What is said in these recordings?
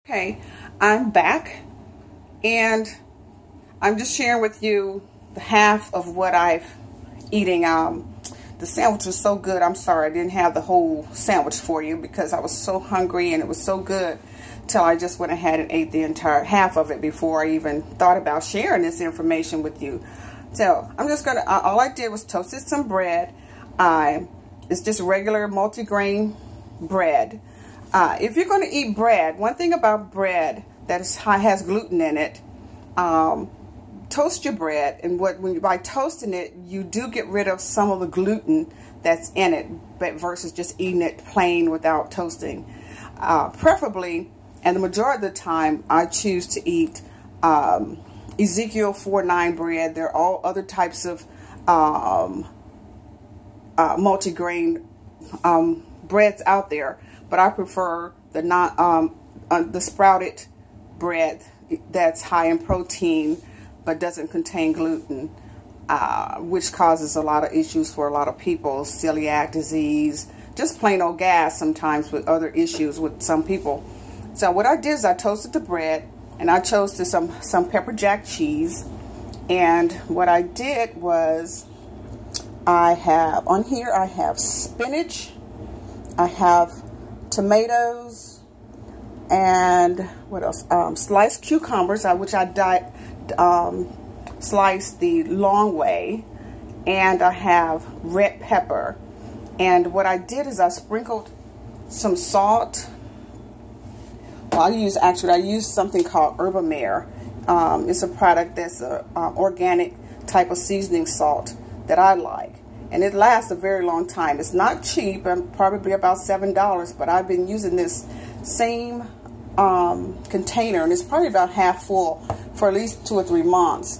Okay, I'm back and I'm just sharing with you the half of what I've eating. The sandwich was so good. I'm sorry I didn't have the whole sandwich for you because I was so hungry and it was so good till I just went ahead and ate the entire half of it before I even thought about sharing this information with you. So I'm just gonna, all I did was toasted some bread. It's just regular multigrain bread. If you're going to eat bread, one thing about bread that has gluten in it, toast your bread, and by toasting it, you do get rid of some of the gluten that's in it, but versus just eating it plain without toasting. Preferably, and the majority of the time, I choose to eat Ezekiel 4:9 bread. There are all other types of multigrain breads out there, but I prefer the sprouted bread that's high in protein but doesn't contain gluten, which causes a lot of issues for a lot of people, celiac disease, just plain old gas sometimes with other issues with some people. So what I did is I toasted the bread and I chose some pepper jack cheese, and what I did was I have spinach, I have tomatoes, and what else? Sliced cucumbers, which I sliced the long way, and I have red pepper. And what I did is I sprinkled some salt. Well, I used something called Herbamare. It's a product that's a organic type of seasoning salt that I like. And it lasts a very long time. It's not cheap, probably about $7, but I've been using this same container, and it's probably about half full for at least 2 or 3 months.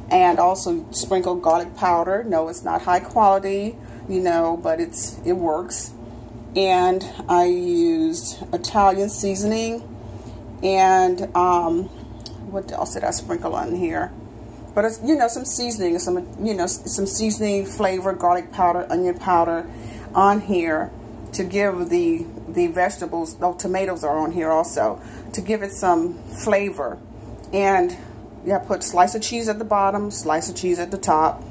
And also sprinkled garlic powder. No, it's not high quality, you know, but it works. And I used Italian seasoning, and what else did I sprinkle on here? But it's, you know, some seasoning, some seasoning flavor, garlic powder, onion powder on here to give the vegetables. Oh, tomatoes are on here also to give it some flavor. And yeah, I put slice of cheese at the bottom, slice of cheese at the top,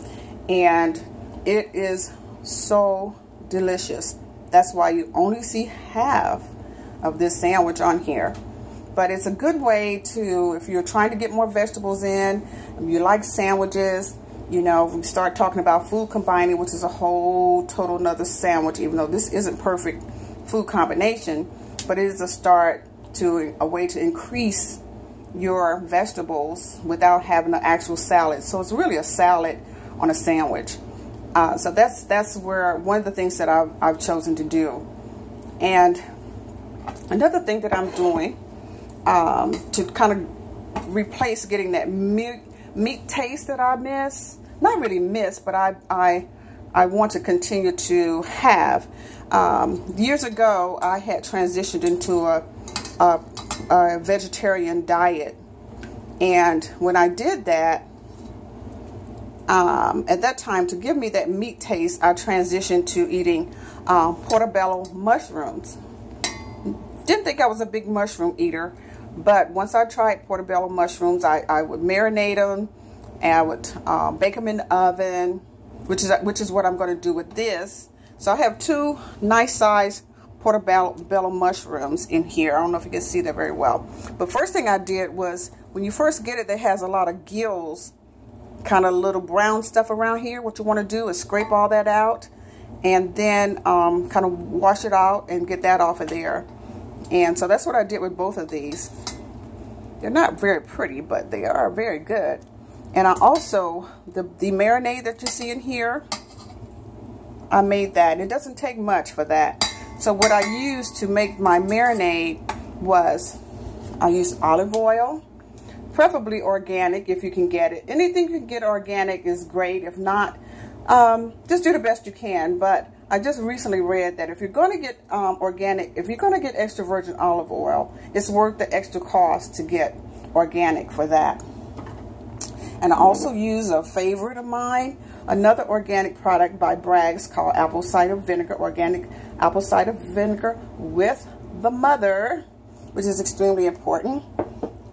and it is so delicious. That's why you only see half of this sandwich on here. But it's a good way to, if you're trying to get more vegetables in, if you like sandwiches, you know, we start talking about food combining, which is a whole total another sandwich, even though this isn't perfect food combination, but it is a start to a way to increase your vegetables without having an actual salad. So it's really a salad on a sandwich. So that's where one of the things that I've chosen to do. And another thing that I'm doing to kind of replace getting that meat taste that I miss. Not really miss, but I want to continue to have. Years ago, I had transitioned into a vegetarian diet. And when I did that, at that time, to give me that meat taste, I transitioned to eating portobello mushrooms. Didn't think I was a big mushroom eater. But once I tried portobello mushrooms, I would marinate them, and I would bake them in the oven, which is what I'm going to do with this. So I have 2 nice sized portobello mushrooms in here. I don't know if you can see that very well. But first thing I did was, when you first get it, it has a lot of gills, kind of little brown stuff around here. What you want to do is scrape all that out, and then kind of wash it out and get that off of there. And so that's what I did with both of these. They're not very pretty, but they are very good. And I also, the marinade that you see in here, I made that. And it doesn't take much for that. So what I used to make my marinade was, I used olive oil, preferably organic if you can get it. Anything you can get organic is great. If not, just do the best you can. But I just recently read that if you're going to get organic, if you're going to get extra virgin olive oil, it's worth the extra cost to get organic for that. And I also use a favorite of mine, another organic product by Bragg's called apple cider vinegar, organic apple cider vinegar with the mother, which is extremely important.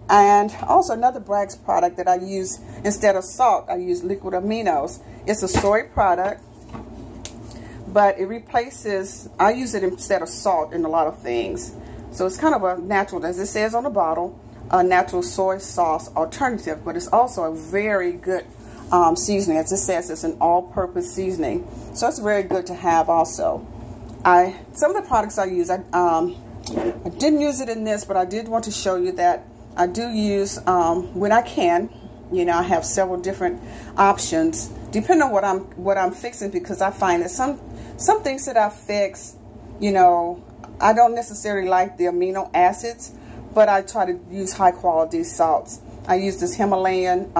And also another Bragg's product that I use instead of salt, I use liquid aminos. It's a soy product, but it replaces, I use it instead of salt in a lot of things. So it's kind of a natural, as it says on the bottle, a natural soy sauce alternative, but it's also a very good seasoning. As it says, it's an all-purpose seasoning. So it's very good to have also. Some of the products I use, I didn't use it in this, but I did want to show you that I do use, when I can, you know, I have several different options depending on what I'm fixing, because I find that some things that I fix, you know, I don't necessarily like the amino acids, but I try to use high quality salts. I use this Himalayan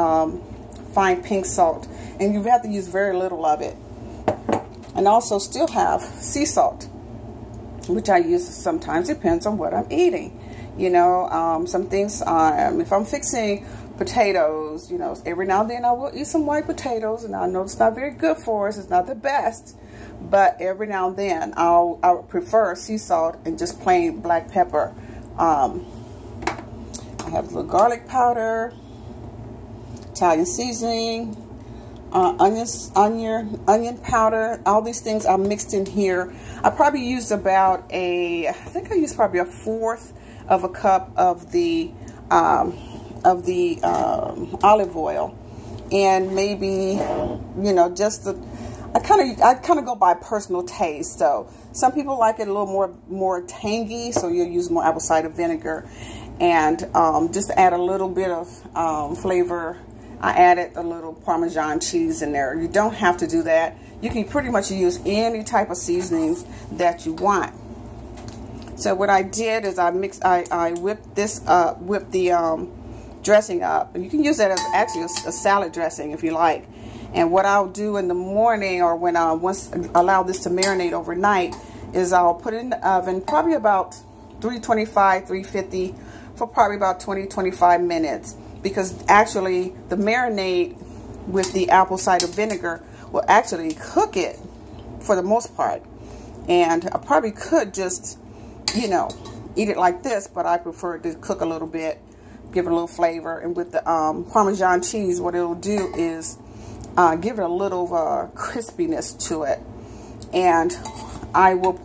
fine pink salt, and you have to use very little of it. And also still have sea salt, which I use sometimes, depends on what I'm eating. You know, some things, if I'm fixing potatoes, you know, every now and then I will eat some white potatoes, and I know it's not very good for us, it's not the best, but every now and then I would prefer sea salt and just plain black pepper. I have a little garlic powder, Italian seasoning, onion powder. All these things are mixed in here. I probably used about I think I used probably a fourth of a cup of the olive oil, and maybe, you know, just I kind of go by personal taste. So some people like it a little more tangy, so you'll use more apple cider vinegar, and just to add a little bit of flavor, I added a little Parmesan cheese in there. You don't have to do that. You can pretty much use any type of seasonings that you want. So what I did is I whipped the dressing up, and you can use that as actually a salad dressing if you like. And what I'll do in the morning, or when I once allow this to marinate overnight, is I'll put it in the oven probably about 325, 350 for probably about 20-25 minutes, because actually the marinade with the apple cider vinegar will actually cook it for the most part. And I probably could just, you know, eat it like this, but I prefer to cook a little bit, give it a little flavor. And with the Parmesan cheese, what it'll do is give it a little crispiness to it. And I will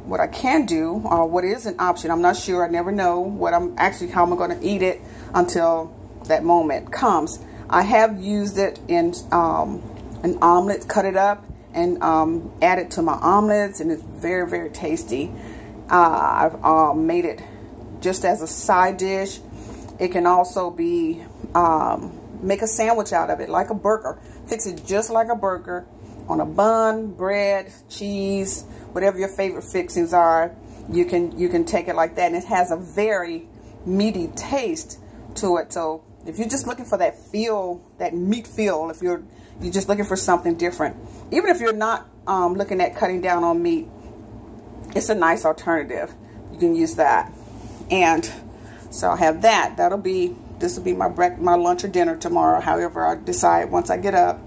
what I can do, or what is an option, I'm not sure, I never know how I'm going to eat it until that moment comes. I have used it in an omelet, cut it up and add it to my omelets, and it's very, very tasty. I've made it just as a side dish. It can also be make a sandwich out of it, like a burger. Fix it just like a burger on a bun, bread, cheese, whatever your favorite fixings are. You can take it like that, and it has a very meaty taste to it. So if you're just looking for that feel, that meat feel, if you're just looking for something different, even if you're not looking at cutting down on meat, it's a nice alternative. You can use that. And so I have that. This will be my lunch or dinner tomorrow, however I decide once I get up.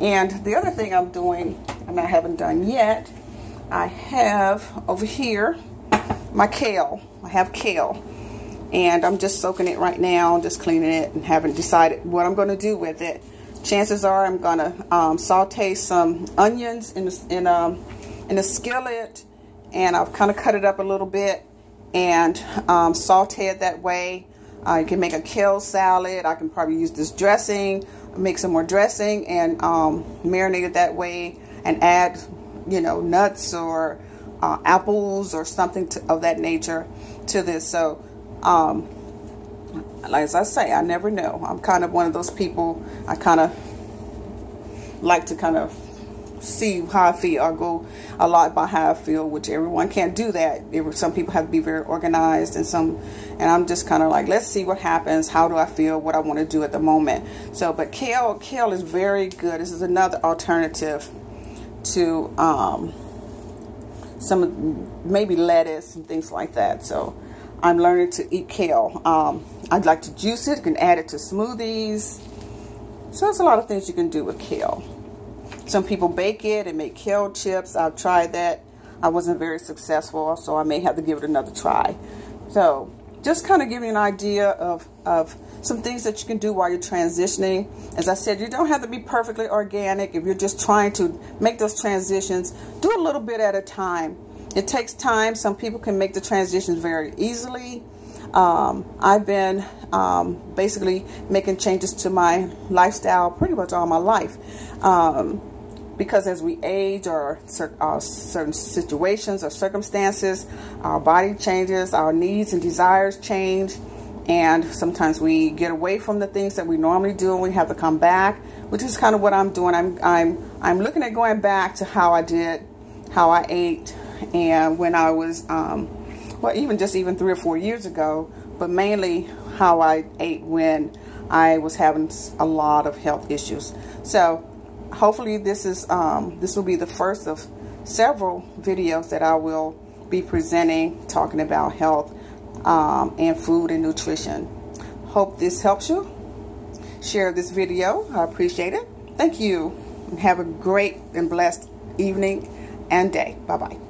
And the other thing I'm doing, and I haven't done yet, I have over here my kale. I have kale, and I'm just soaking it right now, just cleaning it, and haven't decided what I'm going to do with it. Chances are I'm going to saute some onions in a skillet, and I've kind of cut it up a little bit and saute it that way. I can make a kale salad. I can probably use this dressing, make some more dressing, and marinate it that way, and add, you know, nuts or apples or something of that nature to this. So like as I say, I never know. I'm kind of one of those people, I kind of like to kind of see how I feel, or go a lot by how I feel, which everyone can't do that. Some people have to be very organized, and I'm just kind of like, let's see what happens. How do I feel? What I want to do at the moment. So, but kale is very good. This is another alternative to maybe lettuce and things like that. So I'm learning to eat kale. I'd like to juice it, can add it to smoothies. So there's a lot of things you can do with kale. Some people bake it and make kale chips. I've tried that. I wasn't very successful, so I may have to give it another try. So just kind of give you an idea of some things that you can do while you're transitioning. As I said, you don't have to be perfectly organic. If you're just trying to make those transitions, do a little bit at a time. It takes time. Some people can make the transitions very easily. I've been basically making changes to my lifestyle pretty much all my life. Because as we age, or certain situations or circumstances, our body changes, our needs and desires change, and sometimes we get away from the things that we normally do, and we have to come back, which is kind of what I'm doing. I'm looking at going back to how I ate, and when I was well, even 3 or 4 years ago, but mainly how I ate when I was having a lot of health issues. So hopefully this will be the first of several videos that I will be presenting, talking about health and food and nutrition. Hope this helps you. Share this video. I appreciate it. Thank you. And have a great and blessed evening and day. Bye-bye.